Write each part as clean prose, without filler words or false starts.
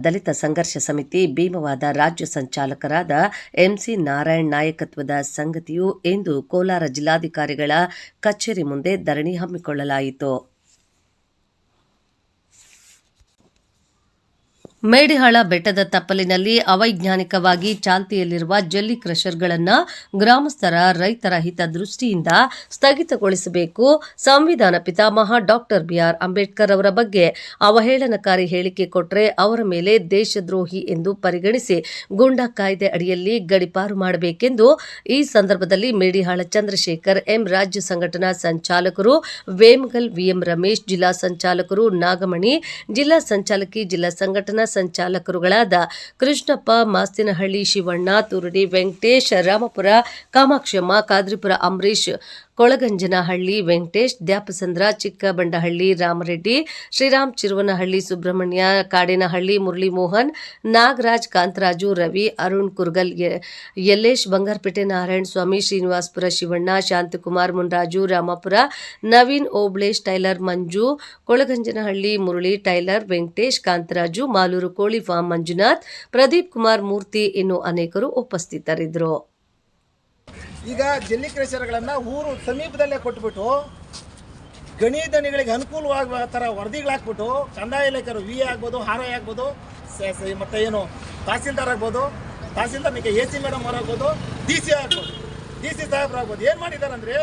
ದಲಿತ ಸಂಘರ್ಷ ಸಮಿತಿ ಭೀಮವಾದ ರಾಜ್ಯ ಸಂಚಾಲಕರಾದ ಎಂಸಿ ನಾರಾಯಣ್ ನಾಯಕತ್ವದ ಸಂಗತಿಯು ಇಂದು ಕೋಲಾರ ಜಿಲ್ಲಾಧಿಕಾರಿಗಳ ಕಚೇರಿ ಮುಂದೆ ಧರಣಿ ಹಮ್ಮಿಕೊಳ್ಳಲಾಯಿತು. ಮೇಡಿಹಾಳ ಬೆಟ್ಟದ ತಪ್ಪಲಿನಲ್ಲಿ ಅವೈಜ್ಞಾನಿಕವಾಗಿ ಚಾಲ್ತಿಯಲ್ಲಿರುವ ಜಲ್ಲಿ ಕ್ರಷರ್ಗಳನ್ನು ಗ್ರಾಮಸ್ಥರ ರೈತರ ಹಿತದೃಷ್ಟಿಯಿಂದ ಸ್ಥಗಿತಗೊಳಿಸಬೇಕು. ಸಂವಿಧಾನ ಪಿತಾಮಹ ಡಾಕ್ಟರ್ ಬಿಆರ್ ಅಂಬೇಡ್ಕರ್ ಅವರ ಬಗ್ಗೆ ಅವಹೇಳನಕಾರಿ ಹೇಳಿಕೆ ಕೊಟ್ಟರೆ ಅವರ ಮೇಲೆ ದೇಶದ್ರೋಹಿ ಎಂದು ಪರಿಗಣಿಸಿ ಗೂಂಡಾ ಕಾಯ್ದೆ ಅಡಿಯಲ್ಲಿ ಗಡೀಪಾರು ಮಾಡಬೇಕೆಂದು ಈ ಸಂದರ್ಭದಲ್ಲಿ ಮೇಡಿಹಾಳ ಚಂದ್ರಶೇಖರ್ ಎಂ, ರಾಜ್ಯ ಸಂಘಟನಾ ಸಂಚಾಲಕರು ವೇಮಗಲ್ ವಿಎಂ ರಮೇಶ್, ಜಿಲ್ಲಾ ಸಂಚಾಲಕರು ನಾಗಮಣಿ, ಜಿಲ್ಲಾ ಸಂಚಾಲಕಿ, ಜಿಲ್ಲಾ ಸಂಘಟನಾ ಸಂಚಾಲಕರುಗಳಾದ ಕೃಷ್ಣಪ್ಪ, ಮಾಸ್ತಿನಹಳ್ಳಿ ಶಿವಣ್ಣ, ತುರುಡಿ ವೆಂಕಟೇಶ್, ರಾಮಪುರ ಕಾಮಾಕ್ಷಮ್ಮ, ಕಾದ್ರಿಪುರ ಅಂಬರೀಶ್, ಕೊಳಗಂಜನಹಳ್ಳಿ ವೆಂಕಟೇಶ್, ದ್ಯಾಪಸಂದ್ರ, ಚಿಕ್ಕಬಂಡಹಳ್ಳಿ ರಾಮರೆಡ್ಡಿ, ಶ್ರೀರಾಮ್, ಚಿರುವನಹಳ್ಳಿ ಸುಬ್ರಹ್ಮಣ್ಯ, ಕಾಡೇನಹಳ್ಳಿ ಮುರಳಿ ಮೋಹನ್, ನಾಗರಾಜ್, ಕಾಂತರಾಜು, ರವಿ, ಅರುಣ್ ಕುರ್ಗಲ್, ಯಲ್ಲೇಶ್, ಬಂಗಾರಪೇಟೆ ನಾರಾಯಣ ಸ್ವಾಮಿ, ಶ್ರೀನಿವಾಸಪುರ ಶಿವಣ್ಣ, ಶಾಂತಕುಮಾರ್, ಮುನ್ರಾಜು, ರಾಮಪುರ ನವೀನ್, ಓಬ್ಳೇಶ್, ಟೈಲರ್ ಮಂಜು, ಕೊಳಗಂಜನಹಳ್ಳಿ ಮುರಳಿ, ಟೈಲರ್ ವೆಂಕಟೇಶ್, ಕಾಂತರಾಜು, ಮಾಲೂರು ಕೋಳಿ ಫಾರ್ಮ್ ಮಂಜುನಾಥ್, ಪ್ರದೀಪ್ ಕುಮಾರ್ ಮೂರ್ತಿ ಇನ್ನು ಅನೇಕರು ಉಪಸ್ಥಿತರಿದ್ದರು. ಈಗ ಜಲ್ಲಿ ಕ್ರಷರ್ಗಳನ್ನು ಊರು ಸಮೀಪದಲ್ಲೇ ಕೊಟ್ಬಿಟ್ಟು ಗಣಿ ದಣಿಗಳಿಗೆ ಅನುಕೂಲವಾಗುವ ಥರ ವರದಿಗಳು ಹಾಕ್ಬಿಟ್ಟು ಕಂದಾಯ ಇಲಾಖೆಯವರು ವಿ ಆಗ್ಬೋದು, ಆರ್ ಐ ಆಗ್ಬೋದು, ಮತ್ತು ಏನು ತಹಸೀಲ್ದಾರ್ ಆಗ್ಬೋದು, ತಹಸೀಲ್ದಾರ್ನಿಗೆ AC ಮೇಡಮ್ ಅವ್ರು ಆಗ್ಬೋದು, DC ಆಗ್ಬೋದು, DC ಸಾಹೇಬ್ರು ಆಗ್ಬೋದು. ಏನು ಮಾಡಿದ್ದಾರೆ ಅಂದರೆ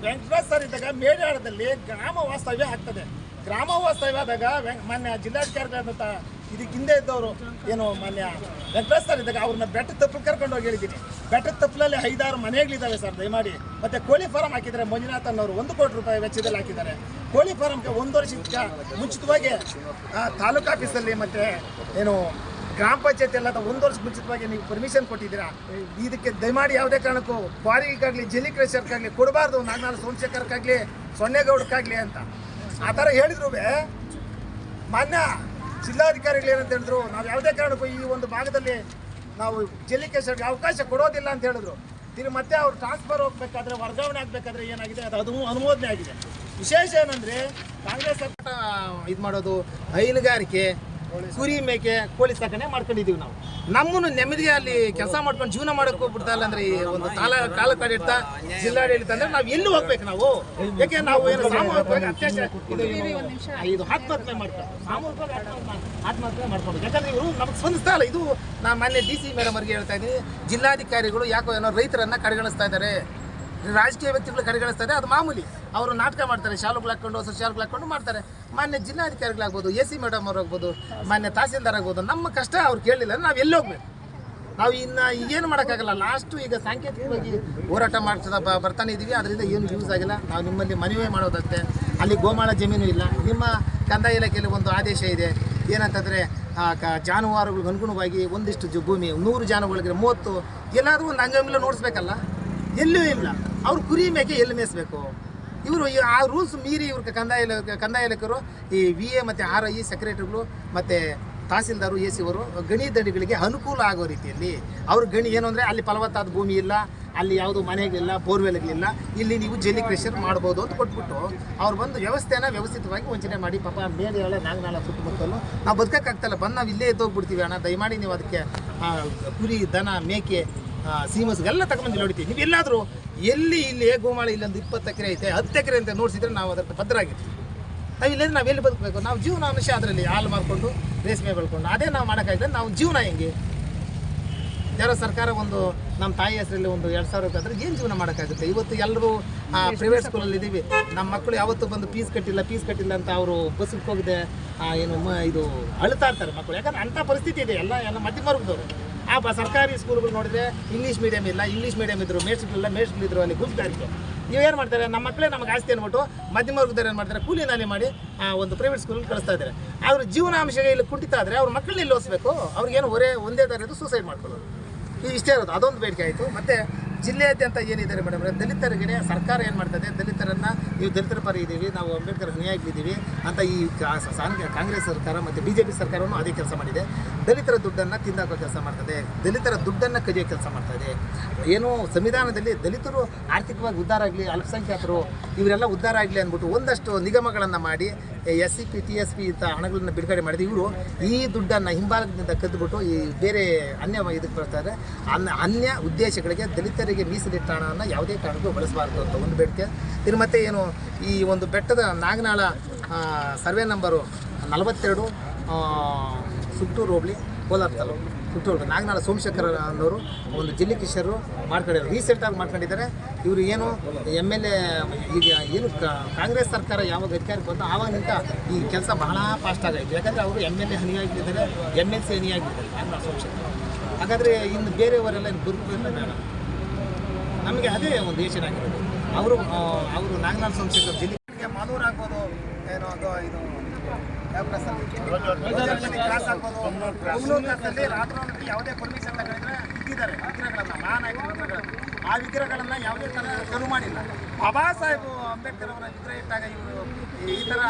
ವೆಂಕಟರಾಜ್ ಸರ್ ಇದ್ದಾಗ ಮೇಡಾಳದಲ್ಲಿ ಗ್ರಾಮ ವಾಸ್ತವ್ಯ ಆಗ್ತದೆ. ಗ್ರಾಮ ವಾಸ್ತವ್ಯ ಆದಾಗ ಮಾನ್ಯ ಜಿಲ್ಲಾಧಿಕಾರಿಗಳಾದಂಥ ಇದಕ್ಕೆ ಹಿಂದೆ ಇದ್ದವರು ಏನು ಮಾನ್ಯ ವೆಂಕಟರಾಜ್ ಸರ್ ಇದ್ದಾಗ ಅವ್ರನ್ನ ಬೆಟ್ಟದ ತಪ್ಪಲು ಕರ್ಕೊಂಡು ಹೋಗಿ ಹೇಳಿದ್ದೀನಿ. ಬೆಟ್ಟದ ತಪ್ಪಲಲ್ಲಿ 5-6 ಮನೆಗಳಿದ್ದಾವೆ ಸರ್, ದಯಮಾಡಿ. ಮತ್ತು ಕೋಳಿ ಫಾರಂ ಹಾಕಿದ್ದಾರೆ. ಮಂಜುನಾಥ್ ಅನ್ನೋರು 1 ಕೋಟಿ ರೂಪಾಯಿ ವೆಚ್ಚದಲ್ಲಿ ಹಾಕಿದ್ದಾರೆ. ಕೋಳಿ ಫಾರಮ್ಗೆ 1 ವರ್ಷಕ್ಕೆ ಮುಂಚಿತವಾಗಿ ತಾಲೂಕು ಆಫೀಸಲ್ಲಿ ಮತ್ತು ಏನು ಗ್ರಾಮ ಪಂಚಾಯತ್ ಎಲ್ಲ 1 ವರ್ಷಕ್ಕೆ ಮುಂಚಿತವಾಗಿ ನೀವು ಪರ್ಮಿಷನ್ ಕೊಟ್ಟಿದ್ದೀರಾ. ಇದಕ್ಕೆ ದಯಮಾಡಿ ಯಾವುದೇ ಕಾರಣಕ್ಕೂ ಕ್ವಾರಿಗಾಗಲಿ ಜಲ್ಲಿ ಕ್ರಷರ್ಗಾಗಲಿ ಕೊಡಬಾರ್ದು. ನಾಗನಾಳ ಸೋಮಶೇಖರ್ಗಾಗಲಿ ಸೊನ್ನೇಗೌಡಕ್ಕಾಗಲಿ ಅಂತ ಆ ಥರ ಹೇಳಿದ್ರು. ಮಾನ್ಯ ಜಿಲ್ಲಾಧಿಕಾರಿಗಳು ಏನಂತ ಹೇಳಿದ್ರು, ನಾವು ಯಾವುದೇ ಕಾರಣಕ್ಕೂ ಈ ಒಂದು ಭಾಗದಲ್ಲಿ ನಾವು ಜಲ್ಲಿ ಕ್ರಷರ್ಗೆ ಅವಕಾಶ ಕೊಡೋದಿಲ್ಲ ಅಂತ ಹೇಳಿದ್ರು. ಮತ್ತೆ ಅವ್ರು ಟ್ರಾನ್ಸ್ಫರ್ ಹೋಗ್ಬೇಕಾದ್ರೆ, ವರ್ಗಾವಣೆ ಆಗಬೇಕಾದ್ರೆ ಏನಾಗಿದೆ ಅದು ಅನುಮೋದನೆ ಆಗಿದೆ. ವಿಶೇಷ ಏನಂದರೆ ಕಾಂಗ್ರೆಸ್ ಸರ್ಕಾರ ಇದು ಮಾಡೋದು ಹೈನುಗಾರಿಕೆ, ಕುರಿ ಮೇಕೆ, ಕೋಳಿ ಸಾಕಣೆ ಮಾಡ್ಕೊಂಡಿದ್ದೀವಿ. ನಾವು ನಮ್ಮನ್ನು ನೆಮ್ಮದಿಗೆ ಅಲ್ಲಿ ಕೆಲಸ ಮಾಡ್ಕೊಂಡು ಜೀವನ ಮಾಡೋಕೆ ಹೋಗ್ಬಿಡ್ತಾ ಇಲ್ಲ ಅಂದರೆ ಈ ಒಂದು ಕಾಲಕಾಡಿಡ್ತ ಜಿಲ್ಲಾಡಳಿತ ಅಂದರೆ ನಾವು ಎಲ್ಲಿ ಹೋಗ್ಬೇಕು ನಾವು? ಯಾಕೆ ನಾವು ಏನು ಸಾಮೂಹಿಕವಾಗಿ ಅತ್ಯಾಚಾರ ಇದು ಆತ್ಮಹತ್ಯೆ ಮಾಡ್ತಾರೆ, ಸಾಮೂಹಿಕವಾಗಿ ಆತ್ಮಹತ್ಯೆ ಮಾಡ್ಕೊಂಡು. ಯಾಕಂದರೆ ಇವರು ನಮಗೆ ಸ್ಪಂದಿಸ್ತಾ ಇಲ್ಲ. ಇದು ನಾನು ಮೊನ್ನೆ DC ಮೇಡಮ್ ಅವ್ರಿಗೆ ಹೇಳ್ತಾ ಇದ್ದೀನಿ, ಜಿಲ್ಲಾಧಿಕಾರಿಗಳು ಯಾಕೋ ಏನೋ ರೈತರನ್ನು ಕಡೆಗಣಿಸ್ತಾ ಇದ್ದಾರೆ, ರಾಜಕೀಯ ವ್ಯಕ್ತಿಗಳು ಕಡೆಗಣಿಸ್ತಾ ಇದೆ. ಅದು ಮಾಮೂಲಿ. ಅವರು ನಾಟಕ ಮಾಡ್ತಾರೆ, ಶಾಲುಗಳು ಹಾಕ್ಕೊಂಡು ಹೊಸ ಶಾಲುಗಳು ಹಾಕ್ಕೊಂಡು ಮಾಡ್ತಾರೆ. ಮಾನ್ಯ ಜಿಲ್ಲಾಧಿಕಾರಿಗಳಾಗ್ಬೋದು, AC ಮೇಡಮ್ ಅವ್ರು ಆಗ್ಬೋದು, ಮಾನ್ಯ ತಹಸೀಲ್ದಾರ್ ಆಗ್ಬೋದು, ನಮ್ಮ ಕಷ್ಟ ಅವ್ರು ಕೇಳಲಿಲ್ಲ. ನಾವು ಎಲ್ಲಿ ಹೋಗ್ಬೇಕು? ನಾವು ಇನ್ನು ಏನು ಮಾಡೋಕ್ಕಾಗಲ್ಲ. ಲಾಸ್ಟು ಈಗ ಸಾಂಕೇತಿಕವಾಗಿ ಹೋರಾಟ ಮಾಡ್ತಾ ಬರ್ತಾನೆ ಇದ್ದೀವಿ. ಅದರಿಂದ ಏನು ಯೂಸ್ ಆಗಿಲ್ಲ. ನಾವು ನಿಮ್ಮಲ್ಲಿ ಮನವಿ ಮಾಡೋದಂತೆ, ಅಲ್ಲಿ ಗೋಮಾಳ ಜಮೀನು ಇಲ್ಲ. ನಿಮ್ಮ ಕಂದಾಯ ಇಲಾಖೆಯಲ್ಲಿ ಒಂದು ಆದೇಶ ಇದೆ, ಏನಂತಂದರೆ ಜಾನುವಾರುಗಳಿಗೆ ಅನುಗುಣವಾಗಿ ಒಂದಿಷ್ಟು ಭೂಮಿ 100 ಜಾನುವಾರುಗಳಿಗೆ 30 ಎಲ್ಲಾದರೂ ಒಂದು ಅಂಗಮಿಲ್ಲ ನೋಡಿಸ್ಬೇಕಲ್ಲ. ಎಲ್ಲೂ ಇಲ್ಲ. ಅವ್ರು ಕುರಿ ಮೇಕೆ ಎಲ್ಲಿ ಮೇಯಿಸ್ಬೇಕು? ಇವರು ಆ ರೂಲ್ಸ್ ಮೀರಿ ಇವ್ರಿಗೆ ಕಂದಾಯ ಇಲಾಖೆಯವರು ಈ VA ಮತ್ತು RI ಸೆಕ್ರೆಟರಿಗಳು ಮತ್ತು ತಹಸೀಲ್ದಾರು AC ಅವರು ಗಣಿ ದಣಿಗಳಿಗೆ ಅನುಕೂಲ ಆಗೋ ರೀತಿಯಲ್ಲಿ ಅವ್ರ ಗಣಿ ಏನು ಅಂದರೆ ಅಲ್ಲಿ ಫಲವತ್ತಾದ ಭೂಮಿ ಇಲ್ಲ, ಅಲ್ಲಿ ಯಾವುದು ಮನೆಗಳಿಲ್ಲ, ಬೋರ್ವೆಲ್ಗಳಿಲ್ಲ, ಇಲ್ಲಿ ನೀವು ಜಲ್ಲಿ ಕ್ರಷರ್ ಮಾಡ್ಬೋದು ಅಂತ ಕೊಟ್ಬಿಟ್ಟು ಅವ್ರು ಬಂದು ವ್ಯವಸ್ಥೆನ ವ್ಯವಸ್ಥಿತವಾಗಿ ವಂಚನೆ ಮಾಡಿ ಪಾಪ ಮೇಡಿಹಾಳ ನಾಗನಾಳ ಸುತ್ತಮುತ್ತಲು ನಾವು ಬದುಕೋಕ್ಕಾಗ್ತಲ್ಲ. ಬಂದು ನಾವು ಇಲ್ಲೇ ಎದ್ದೋಗ್ಬಿಡ್ತೀವಿ. ಅಣ್ಣ ದಯಮಾಡಿ ನೀವು ಅದಕ್ಕೆ ಕುರಿ, ದನ, ಮೇಕೆ, ಸೀಮಸ್ಗೆಲ್ಲ ತಗೊಂಡು ನೋಡ್ತೀವಿ. ನೀವು ಎಲ್ಲಾದರೂ ಇಲ್ಲಿ ಗೋಮಾಳ ಇಲ್ಲೊಂದು 20 ಎಕರೆ ಐತೆ, 10 ಎಕರೆ ಅಂತ ನೋಡಿಸಿದ್ರೆ ನಾವು ಅದಕ್ಕೆ ಭದ್ರಾಗಿರ್ತೀವಿ. ನಾವು ಇಲ್ಲಂದ್ರೆ ನಾವು ಎಲ್ಲಿ ಬದುಕಬೇಕು? ನಾವು ಜೀವನಾಂಶ ಅದರಲ್ಲಿ ಹಾಲು ಮಾಡಿಕೊಂಡು ರೇಷ್ಮೆ ಬೆಳ್ಕೊಂಡು ಅದೇ ನಾವು ಮಾಡೋಕ್ಕಾಗಿದ್ರೆ ನಾವು ಜೀವನ ಹೆಂಗೆ? ಯಾರೋ ಸರ್ಕಾರ ಒಂದು ನಮ್ಮ ತಾಯಿ ಹೆಸರಲ್ಲಿ ಒಂದು 2000 ಆದರೆ ಏನು ಜೀವನ ಮಾಡೋಕ್ಕಾಗುತ್ತೆ? ಇವತ್ತು ಎಲ್ಲರೂ ಪ್ರೈವೇಟ್ ಸ್ಕೂಲಲ್ಲಿ ಇದ್ದೀವಿ. ನಮ್ಮ ಮಕ್ಕಳು ಯಾವತ್ತೂ ಬಂದು ಫೀಸ್ ಕಟ್ಟಿಲ್ಲ ಅಂತ ಅವರು ಬಸ್ಸಿಗೆ ಹೋಗದೆ ಏನು ಇದು ಅಳ್ತಾ ಇರ್ತಾರೆ ಮಕ್ಕಳು. ಯಾಕಂದ್ರೆ ಅಂಥ ಪರಿಸ್ಥಿತಿ ಇದೆ. ಎಲ್ಲ ಮಧ್ಯಮ ವರ್ಗದವರು. ಸರ್ಕಾರಿ ಸ್ಕೂಲ್ಗಳು ನೋಡಿದ್ರೆ ಇಂಗ್ಲೀಷ್ ಮೀಡಿಯಮ್ ಇಲ್ಲ, ಇಂಗ್ಲೀಷ್ ಮೀಡಿಯಮ್ ಇದ್ದರು, ಮೇಷ್ಟ್ಗಳಿದ್ರು, ಅಲ್ಲಿ ಗುಂಪುಗಾರಿಕೆ. ಇವೇನು ಮಾಡ್ತಾರೆ? ನಮ್ಮ ಮಕ್ಕಳೇ ನಮಗೆ ಆಸ್ತಿ ಅಂದ್ಬಿಟ್ಟು ಮಧ್ಯಮ ವರ್ಗದವ್ರು ಏನು ಮಾಡ್ತಾರೆ? ಕೂಲಿ ನಾಲಿ ಮಾಡಿ ಒಂದು ಪ್ರೈವೇಟ್ ಸ್ಕೂಲಲ್ಲಿ ಕಳಿಸ್ತಾ ಇದ್ದಾರೆ. ಅವ್ರ ಜೀವನಾಂಶ ಇಲ್ಲಿ ಕುಂಠಿತ ಆದರೆ ಅವ್ರ ಮಕ್ಕಳನ್ನ ಇಲ್ಲಿ ಓದಿಸ್ಬೇಕು. ಅವ್ರಿಗೇನು ಒಂದೇ ಥರದ್ದು ಸೂಸೈಡ್ ಮಾಡ್ಕೊಳ್ಳೋದು. ಇದು ಇಷ್ಟೇ ಇರೋದು. ಅದೊಂದು ಬೇಡಿಕೆ ಆಯಿತು. ಮತ್ತು ಜಿಲ್ಲೆಯಾದ್ಯಂತ ಏನಿದ್ದಾರೆ ಮೇಡಮ್, ದಲಿತರಿಗೆ ಸರ್ಕಾರ ಏನು ಮಾಡ್ತದೆ, ದಲಿತರನ್ನು ನೀವು ದಲಿತರ ಪರ ಇದ್ದೀವಿ, ನಾವು ಅಂಬೇಡ್ಕರ್ ಅನುಯಾಯಿಗಳಿದ್ದೀವಿ ಅಂತ ಈ ಕಾಂಗ್ರೆಸ್ ಸರ್ಕಾರ ಮತ್ತು BJP ಸರ್ಕಾರವನ್ನು ಅದೇ ಕೆಲಸ ಮಾಡಿದೆ. ದಲಿತರ ದುಡ್ಡನ್ನು ತಿಂದಾಕೋ ಕೆಲಸ ಮಾಡ್ತದೆ, ದಲಿತರ ದುಡ್ಡನ್ನು ಕದಿಯೋ ಕೆಲಸ ಮಾಡ್ತಾಯಿದೆ. ಏನು ಸಂವಿಧಾನದಲ್ಲಿ ದಲಿತರು ಆರ್ಥಿಕವಾಗಿ ಉದ್ಧಾರ ಆಗಲಿ, ಅಲ್ಪಸಂಖ್ಯಾತರು ಇವರೆಲ್ಲ ಉದ್ಧಾರ ಆಗಲಿ ಅಂದ್ಬಿಟ್ಟು ಒಂದಷ್ಟು ನಿಗಮಗಳನ್ನು ಮಾಡಿ SCP TSP ಇಂಥ ಹಣಗಳನ್ನು ಬಿಡುಗಡೆ ಮಾಡಿದೆ. ಇವರು ಈ ದುಡ್ಡನ್ನು ಹಿಂಬಾಲಕದಿಂದ ಕದ್ದುಬಿಟ್ಟು ಈ ಬೇರೆ ಅನ್ಯ ಇದಕ್ಕೆ ಬರ್ತಾರೆ. ಅನ್ಯ ಉದ್ದೇಶಗಳಿಗೆ ದಲಿತರಿಗೆ ಮೀಸಲಿಟ್ಟ ಹಣವನ್ನು ಯಾವುದೇ ಕಾರಣಕ್ಕೂ ಬಳಸಬಾರ್ದು ಅಂತ ಒಂದು ಬೇಡಿಕೆ. ಇನ್ನು ಮತ್ತೆ ಏನು ಈ ಒಂದು ಬೆಟ್ಟದ ನಾಗನಾಳ ಸರ್ವೆ ನಂಬರು 42 ಸುತ್ತೂರು ಹೋಬಳಿ ಕೋಲಾರ ತಾಲೂಕು ಸುತ್ತೂರು ನಾಗನಾಳ ಸೋಮಶೇಖರ ಅನ್ನೋರು ಒಂದು ಜಿಲ್ಲೆ ಕಿಶೋರು ಮಾಡ್ಕೊಂಡಿದ್ದಾರೆ, ರೀಸೆಂಟಾಗಿ ಮಾಡ್ಕೊಂಡಿದ್ದಾರೆ. ಇವರು ಏನು MLA ಈಗ ಏನು ಕಾಂಗ್ರೆಸ್ ಸರ್ಕಾರ ಯಾವಾಗ ಅಧಿಕಾರಕ್ಕೆ ಬಂತು ಆವಾಗಿನಿಂದ ಈ ಕೆಲಸ ಬಹಳ ಫಾಸ್ಟ್ ಆಗೈತೆ. ಯಾಕಂದರೆ ಅವರು MLA ಹನಿಯಾಗಿದ್ದಾರೆ, MLC ಹನಿಯಾಗಿದ್ದಾರೆ ನಾಗನಾಳ ಸೋಮಶೇಖರ. ಹಾಗಾದರೆ ಇನ್ನು ಬೇರೆಯವರೆಲ್ಲ ಇನ್ನು ಬದುಕಬೇಕು ಬೇಡ, ನಮಗೆ ಅದೇ ಒಂದು ಯೋಚನೆಯಾಗಿರೋದು. ಅವರು ನಾಗನಾಳ ಸೋಮಶೇಖರ್ ಜಿಲ್ಲೆಗೆ ಮಾಲೂರು ಆಗ್ಬೋದು, ಏನೋ ಅದು ಇದು ಕ್ರಾಸ್ ಆಗ್ಬೋದು, ಕುಮ್ಲೂರಿನಲ್ಲಿ ರಾತ್ರಿ ಯಾವುದೇ ಪರ್ಮಿಷನ್ ತಗೊಂಡ್ರೆ ಇಟ್ಟಿದ್ದಾರೆ ವಿಗ್ರಹಗಳನ್ನು, ಮಹಾನಾಯಕ ವಿಗ್ರಹಗಳನ್ನು. ಆ ವಿಗ್ರಹಗಳನ್ನು ಯಾವುದೇ ಥರ ತೆರವು ಮಾಡಿಲ್ಲ. ಬಾಬಾ ಸಾಹೇಬ್ ಅಂಬೇಡ್ಕರ್ ಅವರ ವಿಗ್ರಹ ಇಟ್ಟಾಗ ಇವರು ಈ ಥರ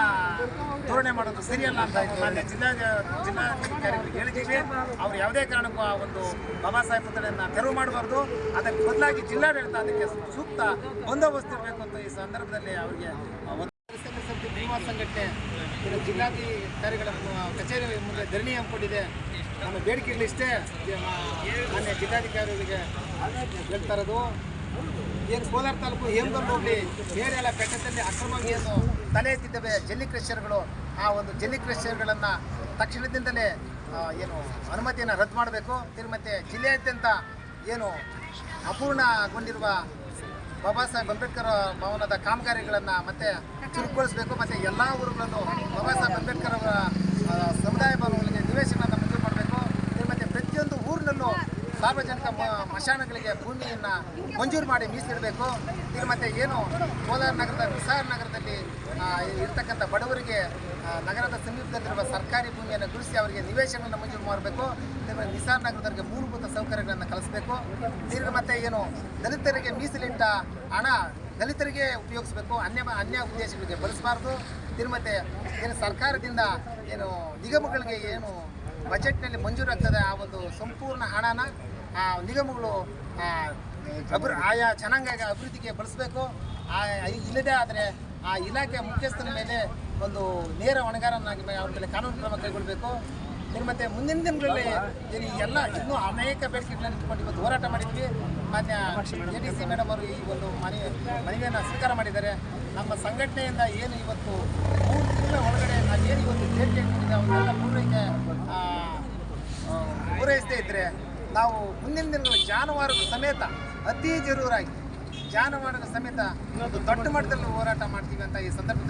ಧೋರಣೆ ಮಾಡೋದು ಸರಿಯಲ್ಲ ಅಂತ ಮಾನ್ಯ ಜಿಲ್ಲಾಧಿಕಾರಿಗಳಿಗೆ ಹೇಳಿದ್ದೀವಿ. ಅವ್ರು ಯಾವುದೇ ಕಾರಣಕ್ಕೂ ಆ ಒಂದು ಬಾಬಾ ಸಾಹೇಬ್ ಪುತ್ಥಳಿಯನ್ನು ತೆರವು ಮಾಡಬಾರ್ದು, ಅದಕ್ಕೆ ಬದಲಾಗಿ ಜಿಲ್ಲಾಡಳಿತ ಅದಕ್ಕೆ ಸೂಕ್ತ ಬಂದೋಬಸ್ತ್ ಇರಬೇಕು ಅಂತ ಈ ಸಂದರ್ಭದಲ್ಲಿ ಅವರಿಗೆ ಸಂಘಟನೆ ಜಿಲ್ಲಾಧಿಕಾರಿಗಳ ಕಚೇರಿ ಮುಂದೆ ಧರಣಿ ಹಮ್ಮಿಕೊಂಡಿದೆ. ನಮ್ಮ ಬೇಡಿಕೆಗಳಿಷ್ಟೇ ಮಾನ್ಯ ಜಿಲ್ಲಾಧಿಕಾರಿಗಳಿಗೆ ಹೇಳ್ತಾ ಇರೋದು. ಏನು ಕೋಲಾರ ತಾಲೂಕು ಹೇಮಗಲ್ ಹೋಬಳಿ ಬೇರೆ ಎಲ್ಲ ಬೆಟ್ಟದಲ್ಲಿ ಅಕ್ರಮವಾಗಿ ಏನು ತಲೆ ಎತ್ತಿದ್ದಾವೆ ಜಲ್ಲಿ ಕ್ರಷರ್ಗಳು, ಆ ಒಂದು ಜಲ್ಲಿ ಕ್ರಷರ್ಗಳನ್ನು ತಕ್ಷಣದಿಂದಲೇ ಏನು ಅನುಮತಿಯನ್ನು ರದ್ದು ಮಾಡಬೇಕು. ಮತ್ತು ಜಿಲ್ಲೆಯಾದ್ಯಂತ ಏನು ಅಪೂರ್ಣಗೊಂಡಿರುವ ಬಾಬಾ ಸಾಹೇಬ್ ಅಂಬೇಡ್ಕರ್ ಭವನದ ಕಾಮಗಾರಿಗಳನ್ನು ಮತ್ತೆ ಚುರುಕುಗೊಳಿಸಬೇಕು. ಮತ್ತು ಎಲ್ಲ ಊರುಗಳನ್ನು ಬಾಬಾ ಸಾಹೇಬ್ ಅಂಬೇಡ್ಕರ್ ಅವರ ಸಮುದಾಯ ಭವನಗಳಿಗೆ ನಿವೇಶನವನ್ನು ಮಂಜೂರು ಮಾಡಬೇಕು. ಮತ್ತು ಪ್ರತಿಯೊಂದು ಊರಿನಲ್ಲೂ ಸಾರ್ವಜನಿಕ ಮಶಾನಗಳಿಗೆ ಭೂಮಿಯನ್ನು ಮಂಜೂರು ಮಾಡಿ ಮೀಸಲಿಡಬೇಕು. ಮತ್ತು ಏನು ಕೋಲಾರ ನಗರದ ನಿಸಾರ್ ನಗರದಲ್ಲಿ ಇರ್ತಕ್ಕಂಥ ಬಡವರಿಗೆ ನಗರದ ಸಮೀಪದಲ್ಲಿರುವ ಸರ್ಕಾರಿ ಭೂಮಿಯನ್ನು ಗುರುತಿಸಿ ಅವರಿಗೆ ನಿವೇಶನವನ್ನು ಮಂಜೂರು ಮಾಡಬೇಕು. ನಿಸಾರ್ ನಗರದವರಿಗೆ ಮೂಲಭೂತ ಸೌಕರ್ಯಗಳನ್ನು ಕಲಿಸಬೇಕು. ಮತ್ತು ಏನು ದಲಿತರಿಗೆ ಮೀಸಲಿಟ್ಟ ಹಣ ದಲಿತರಿಗೆ ಉಪಯೋಗಿಸಬೇಕು, ಅನ್ಯ ಉದ್ದೇಶಗಳಿಗೆ ಬಳಸಬಾರ್ದು. ಮತ್ತು ಏನು ಸರ್ಕಾರದಿಂದ ಏನು ನಿಗಮಗಳಿಗೆ ಏನು ಬಜೆಟ್ನಲ್ಲಿ ಮಂಜೂರಾಗ್ತದೆ ಆ ಒಂದು ಸಂಪೂರ್ಣ ಹಣನ ನಿಗಮಗಳು ಆಯಾ ಜನಾಂಗ ಅಭಿವೃದ್ಧಿಗೆ ಬಳಸಬೇಕು. ಇಲ್ಲದೇ ಆದರೆ ಆ ಇಲಾಖೆಯ ಮುಖ್ಯಸ್ಥನ ಮೇಲೆ ಒಂದು ನೇರ ಹೊಣೆಗಾರನಾಗಿ ಅವ್ರ ಮೇಲೆ ಕಾನೂನು ಕ್ರಮ ಕೈಗೊಳ್ಳಬೇಕು. ಮತ್ತು ಮುಂದಿನ ದಿನಗಳಲ್ಲಿ ಏನು ಎಲ್ಲ ಇನ್ನೂ ಅನೇಕ ಬೇಡಿಕೆಗಳನ್ನು ಇಟ್ಕೊಂಡು ಇವತ್ತು ಹೋರಾಟ ಮಾಡಿದ್ವಿ. ಮಾನ್ಯ ADC ಮೇಡಮ್ ಅವರು ಈ ಒಂದು ಮನವಿಯನ್ನು ಸ್ವೀಕಾರ ಮಾಡಿದ್ದಾರೆ. ನಮ್ಮ ಸಂಘಟನೆಯಿಂದ ಏನು ಇವತ್ತು 3 ತಿಂಗಳ ಒಳಗಡೆ ನಾವೇನು ಇವತ್ತು ಬೇಡಿಕೆ ಇಟ್ಟಿದ್ದೆ ಅವನ್ನೆಲ್ಲ ಪೂರೈಸದೇ ಇದ್ದರೆ ನಾವು ಮುಂದಿನ ದಿನಗಳು ಜಾನುವಾರುಗಳ ಸಮೇತ ಅತಿ ಜರೂರಾಗಿ ಜಾನುವಾರುಗಳ ಸಮೇತ ದೊಡ್ಡ ಮಟ್ಟದಲ್ಲಿ ಹೋರಾಟ ಮಾಡ್ತೀವಿ ಅಂತ ಈ ಸಂದರ್ಭದಲ್ಲಿ